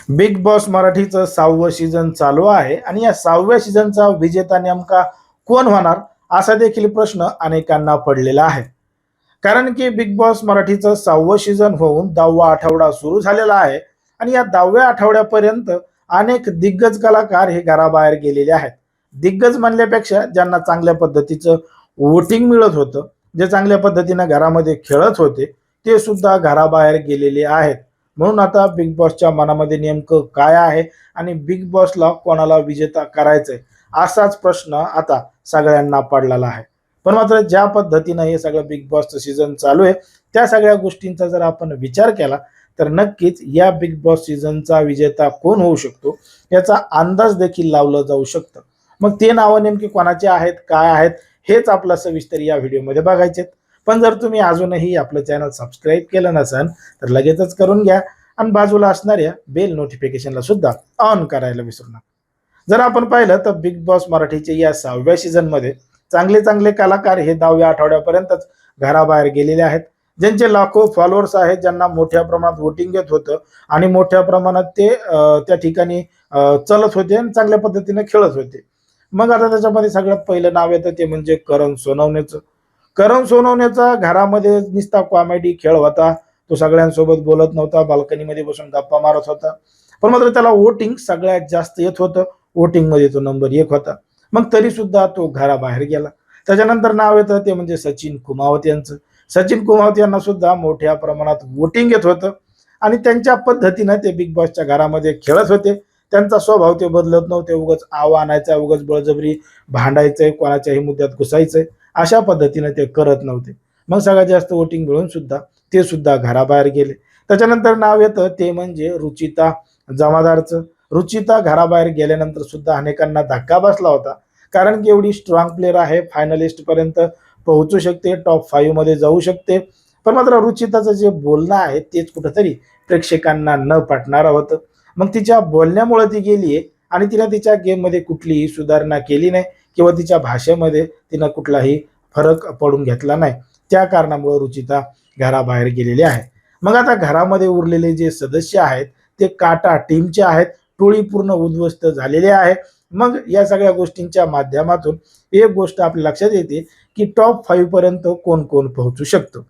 Big boss मराठीचं 6वं season चालू आहे आणि या 6व्या सीझनचा विजेता नेमका कोण होणार असा देखील प्रश्न अनेकांना पडलेला आहे. कारण की बिग बॉस मराठीचं 6वं सीझन होऊन 10वा आठवडा सुरू झालेला आहे आणि या 10व्या आठवड्यापर्यंत अनेक दिग्गज कलाकार हे घराबाहेर गेलेले आहेत. दिग्गज म्हणल्यापेक्षा ज्यांना चांगल्या पद्धतीचं वोटिंग मिळत होतं, जे चांगल्या पद्धतीनं घरामध्ये खेळत होते, ते सुद्धा घराबाहेर गेलेले आहेत. म्हणून आता बिग बॉसच्या मनामध्ये नेमकं काय आहे आणि बिग बॉसला कोणाला विजेता करायचंय असाच प्रश्न आता सगळ्यांना पडलेला आहे. पण मात्र ज्या पद्धतीनं हे सगळं बिग बॉसचं सीझन चालू आहे, त्या सगळ्या गोष्टींचा जर आपण विचार केला तर नक्कीच या बिग बॉस सीझनचा विजेता कोण होऊ शकतो याचा अंदाज देखील लावलं जाऊ शकतं. मग ते नावं नेमकी कोणाचे आहेत, काय आहेत, हेच आपलं सविस्तर या व्हिडिओमध्ये बघायचे. पण जर तुम्ही अजूनही आपलं चॅनल सबस्क्राईब केलं नसेल तर लगेचच करून घ्या आणि बाजूला असणाऱ्या बेल नोटिफिकेशनला सुद्धा ऑन करायला विसरू नका. जर आपण पाहिलं तर बिग बॉस मराठीचे या 6व्या सीझनमध्ये चांगले चांगले कलाकार हे 10व्या आठवड्यापर्यंतच घराबाहेर गेलेले आहेत. ज्यांचे लाखो फॉलोअर्स आहेत, ज्यांना मोठ्या प्रमाणात वोटिंग येत होतं आणि मोठ्या प्रमाणात ते त्या ठिकाणी चलत होते आणि चांगल्या पद्धतीने खेळत होते. मग आता त्याच्यामध्ये सगळ्यात पहिलं नाव येतं ते म्हणजे करण सोनवणेचं. करण सोनवणेचा घरामध्ये नुसता कॉमेडी खेळ होता. तो सगळ्यांसोबत बोलत नव्हता, बाल्कनीमध्ये बसून गप्पा मारत होता. पण मात्र त्याला वोटिंग सगळ्यात जास्त येत होतं. वोटिंगमध्ये तो नंबर 1 होता. मग तरी सुद्धा तो घराबाहेर गेला. त्याच्यानंतर नाव येतं ते म्हणजे सचिन कुमावत यांचं. सचिन कुमावत यांना सुद्धा मोठ्या प्रमाणात वोटिंग येत होतं आणि त्यांच्या पद्धतीनं ते बिग बॉसच्या घरामध्ये खेळत होते. त्यांचा स्वभाव ते बदलत नव्हते. उगाच आव आणायचा, उगाच बळजबरी भांडायचंय, कोणाच्याही मुद्द्यात घुसायचंय, अशा पद्धतीनं ते करत नव्हते. मग सगळ्यात जास्त वोटिंग मिळून सुद्धा ते सुद्धा घराबाहेर गेले. त्याच्यानंतर नाव येतं ते म्हणजे रुचिता जमादारचं. रुचिता घराबाहेर गेल्यानंतर सुद्धा अनेकांना धक्का बसला होता. कारण की एवढी स्ट्रॉंग प्लेअर आहे, फायनलिस्ट पर्यंत पोहोचू शकते, टॉप 5 मध्ये जाऊ शकते. पण मात्र रुचिताचं जे बोलणं आहे तेच कुठंतरी प्रेक्षकांना न पटणारं होतं. मग तिच्या बोलण्यामुळे ती गेली आणि तिने तिच्या गेममध्ये कुठलीही सुधारणा केली नाही किंवा तिच्या भाषेमध्ये तिनं कुठलाही फरक पडून घेतला नाही. त्या कारणामुळे रुचिता घराबाहेर गेलेले आहे. मग आता घरामध्ये उरलेले जे सदस्य आहेत ते काटा टीमचे आहेत. टोळी पूर्ण उद्ध्वस्त झालेली आहे. मग या सगळ्या गोष्टींच्या माध्यमातून एक गोष्ट आपल्या लक्षात येते की टॉप 5 पर्यंत कोण कोण पोहोचू शकतं.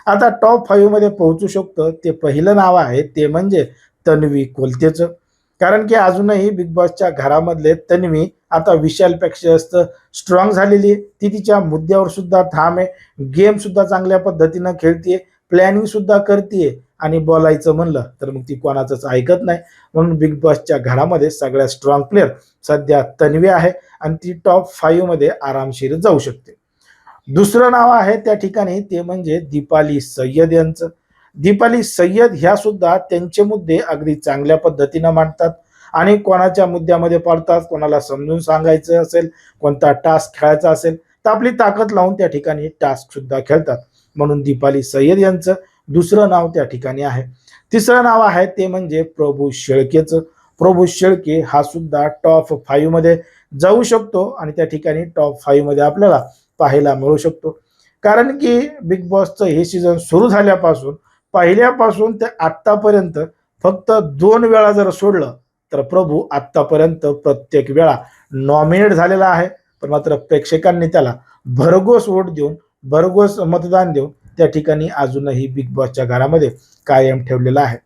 आता टॉप 5 मध्ये पोहोचू शकतं ते पहिलं नाव आहे ते म्हणजे तन्वी कोलतेचं. कारण की अजूनही बिग बॉसच्या घरामधले तन्वी आता विशालपेक्षा जास्त स्ट्रॉंग झालेली आहे. ती तिच्या मुद्द्यावर सुद्धा ठाम आहे. गेम सुद्धा चांगल्या पद्धतीनं खेळतीये, प्लॅनिंग सुद्धा करतीये आणि बोलायचं म्हणलं तर मग ती कोणाचंच ऐकत नाही. म्हणून बिग बॉसच्या घरामध्ये सगळ्यात स्ट्रॉंग प्लेअर सध्या तन्वी आहे आणि ती टॉप 5 मध्ये आरामशीर जाऊ शकते. दुसरं नाव आहे त्या ठिकाणी ते म्हणजे दीपाली सय्यद यांचं. दीपाली सय्यद ह्या सुद्धा त्यांचे मुद्दे अगदी चांगल्या पद्धतीनं मांडतात आणि कोणाच्या मुद्द्यामध्ये पडतात, कोणाला समजून सांगायचं असेल, कोणता टास्क खेळायचा असेल तर आपली ताकद लावून त्या ठिकाणी टास्क सुद्धा खेळतात. म्हणून दीपाली सय्यद यांचं दुसरं नाव त्या ठिकाणी आहे. तिसरं नाव आहे ते म्हणजे प्रभू शेळकेचं. प्रभू शेळके हा सुद्धा टॉप 5 मध्ये जाऊ शकतो आणि त्या ठिकाणी टॉप 5 मध्ये आपल्याला पाहायला मिळू शकतो. कारण की बिग बॉसचं हे सीझन सुरू झाल्यापासून पहिल्यापासून ते आत्तापर्यंत फक्त 2 वेळा जर सोडलं तर प्रभू आत्तापर्यंत प्रत्येक वेळा नॉमिनेट झालेला आहे. पण मात्र प्रेक्षकांनी त्याला भरघोस वोट देऊन, भरघोस मतदान देऊन त्या ठिकाणी अजूनही बिग बॉसच्या घरामध्ये कायम ठेवलेला आहे.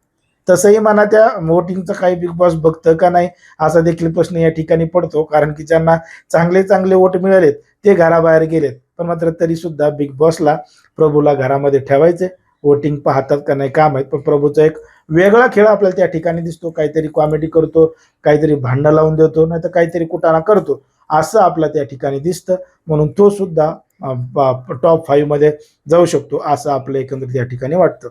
तसंही म्हणा त्या वोटिंगचं काही बिग बॉस बघतं का नाही असा देखील प्रश्न या ठिकाणी पडतो. कारण की ज्यांना चांगले चांगले वोट मिळालेत ते घराबाहेर गेलेत. पण मात्र तरी सुद्धा बिग बॉसला प्रभूला घरामध्ये ठेवायचे. वोटिंग पाहतात का नाही काम आहेत. पण प्रभूचा एक वेगळा खेळ आपल्याला त्या ठिकाणी दिसतो. काहीतरी कॉमेडी करतो, काहीतरी भांडणं लावून देतो, नाही तर काहीतरी कुटाणा करतो असं आपलं त्या ठिकाणी दिसतं. म्हणून तो सुद्धा टॉप 5 मध्ये जाऊ शकतो असं आपलं एकंदरीत या ठिकाणी वाटतं.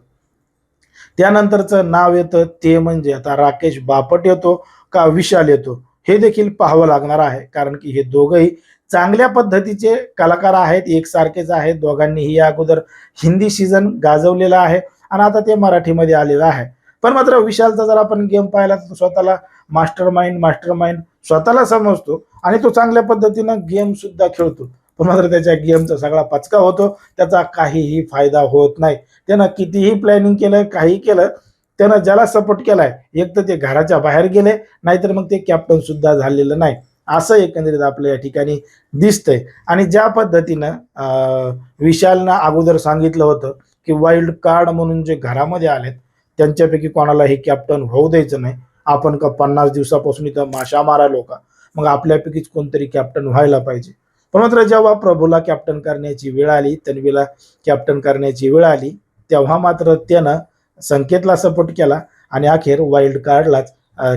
त्यानंतरचं नाव येतं ते म्हणजे आता राकेश बापट येतो का विशाल येतो हे देखील पाहावं लागणार आहे. कारण की हे दोघंही चांगल्या पद्धतीचे कलाकार आहेत, एकसारखेच आहेत. दोघांनीही या अगोदर हिंदी सीझन गाजवलेला आहे आणि आता ते मराठीमध्ये आलेलं आहे. पण मात्र विशालचा जर आपण गेम पाहिला तर स्वतःला मास्टर माइंड स्वतःला समजतो आणि तो चांगल्या पद्धतीनं गेम सुद्धा खेळतो. पण मात्र त्याच्या गेमचा सगळा पचका होतो, त्याचा काहीही फायदा होत नाही. त्यानं कितीही प्लॅनिंग केलं, काही केलं त्यानं ज्याला सपोर्ट केलाय एक तर ते घराच्या बाहेर गेले, नाहीतर मग ते कॅप्टन सुद्धा झालेलं नाही, असं एकंदरीत आपल्या या ठिकाणी दिसतंय. आणि ज्या पद्धतीनं विशालनं अगोदर सांगितलं होतं की वाईल्ड कार्ड म्हणून जे घरामध्ये आलेत त्यांच्यापैकी कोणालाही कॅप्टन होऊ द्यायचं नाही, आपण का 50 दिवसापासून इथं माशा मारायलो का, मग आपल्यापैकीच कोणतरी कॅप्टन व्हायला पाहिजे. पण मात्र जेव्हा प्रभूला कॅप्टन करण्याची वेळ आली, तन्वीला कॅप्टन करण्याची वेळ आली, तेव्हा मात्र त्यानं संकेतला सपोर्ट केला आणि अखेर वाईल्ड कार्डलाच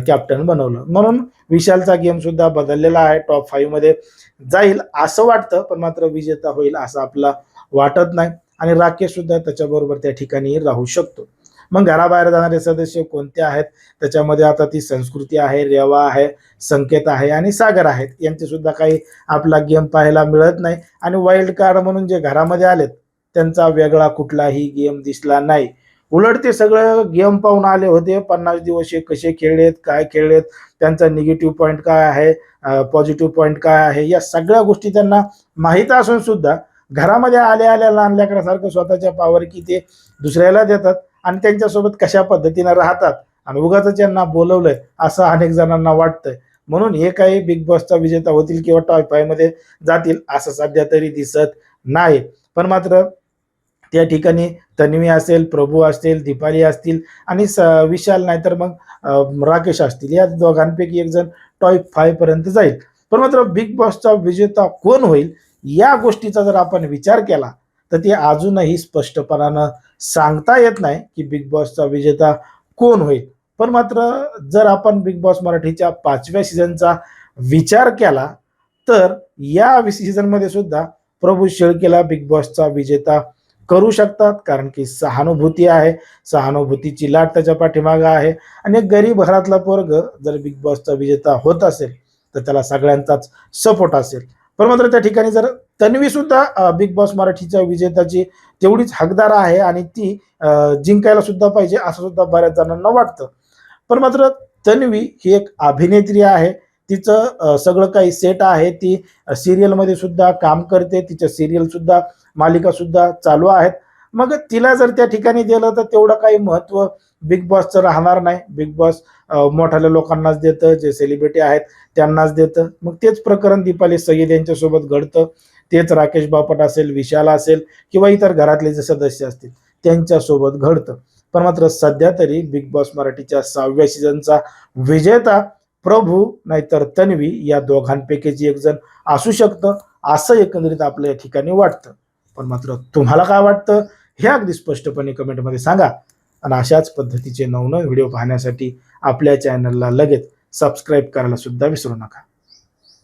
कॅप्टन बनवलं. म्हणून विशालचा गेम सुद्धा बदललेला आहे, टॉप 5 मध्ये जाईल असं वाटतं, पण मात्र विजेता होईल असं आपला वाटत नाही. आणि राकेश सुद्धा त्याच्याबरोबर त्या ठिकाणी राहू शकतो. मग घराबाहेर जाणारे सदस्य कोणते आहेत, त्याच्यामध्ये आता ती संस्कृती आहे, रेवा आहे, संकेत आहे आणि सागर आहेत. यांचे सुद्धा काही आपला गेम पाहायला मिळत नाही. आणि वाईल्ड कार्ड म्हणून जे घरामध्ये आलेत त्यांचा वेगळा कुठलाही गेम दिसला नाही. उलट ते सगळं गेम पाहून आले होते, 50 दिवस हे कसे खेळलेत, काय खेळलेत, त्यांचा निगेटिव्ह पॉईंट काय आहे, पॉझिटिव्ह पॉईंट काय आहे, या सगळ्या गोष्टी त्यांना माहीत असून सुद्धा घरामध्ये आल्या आल्या लहान लेकरासारखं स्वतःच्या पावर की ते दुसऱ्याला देतात आणि त्यांच्यासोबत कशा पद्धतीनं राहतात आणि उगाच यांना बोलवलंय असं अनेक जणांना वाटतंय. म्हणून हे काही बिग बॉसचा विजेता होतील किंवा टॉप 5 मध्ये जातील असं सध्या तरी दिसत नाही. पण मात्र त्या ठिकाणी तन्वी असेल, प्रभू असतील, दीपाली असतील आणि विशाल नाहीतर मग राकेश असतील, या दोघांपैकी एक जण टॉप 5 पर्यंत जाईल. पण मात्र बिग बॉसचा विजेता कोण होईल या गोष्टीचा जर आपण विचार केला तर ते अजूनही स्पष्टपणानं सांगता येत नाही की बिग बॉसचा विजेता कोण होईल. पण मात्र जर आपण बिग बॉस मराठीच्या 5व्या सीझनचा विचार केला तर या सीझनमध्ये सुद्धा प्रभू शेळकेला बिग बॉसचा विजेता करू शकतात, कारण की सहानुभूती आहे, सहानुभूतीची लाट त्याच्या पाठीमागं आहे. आणि एक गरीब घरातला पोरग जर बिग बॉसचा विजेता होत असेल तर त्याला सगळ्यांचाच सपोर्ट असेल. पण मात्र त्या ठिकाणी जर तन्वी सुद्धा बिग बॉस मराठीच्या विजेताची तेवढीच हकदार आहे आणि ती जिंकायला सुद्धा पाहिजे असं सुद्धा बऱ्याच जणांना वाटतं. पण मात्र तन्वी ही एक अभिनेत्री आहे, तिचं सगळं काही सेट आहे, ती सिरियलमध्ये सुद्धा काम करते, तिच्या सिरियल सुद्धा मालिका सुद्धा चालू आहेत. मग तिला जर त्या ठिकाणी दिलं तर तेवढं काही महत्त्व बिग बॉसचं राहणार नाही. बिग बॉस मोठ्या लोकांनाच देतं, जे सेलिब्रिटी आहेत त्यांनाच देतं. मग तेच प्रकरण दीपाली सय्यद यांच्यासोबत घडतं, तेच राकेश बापट असेल, विशाल असेल किंवा इतर घरातले जे सदस्य असतील त्यांच्यासोबत घडतं. पण मात्र सध्या तरी बिग बॉस मराठीच्या 6व्या सीझनचा विजेता प्रभू नाहीतर तन्वी या दोघांपैकीच एक जण असू शकतं असं एकंदरीत आपल्या या ठिकाणी वाटतं. पण मात्र तुम्हाला काय वाटतं हे अगदी स्पष्टपणे कमेंटमध्ये सांगा. आणि अशाच पद्धतीचे नवनवीन व्हिडिओ पाहण्यासाठी आपल्या चॅनलला लगेच सबस्क्राईब करायला सुद्धा विसरू नका.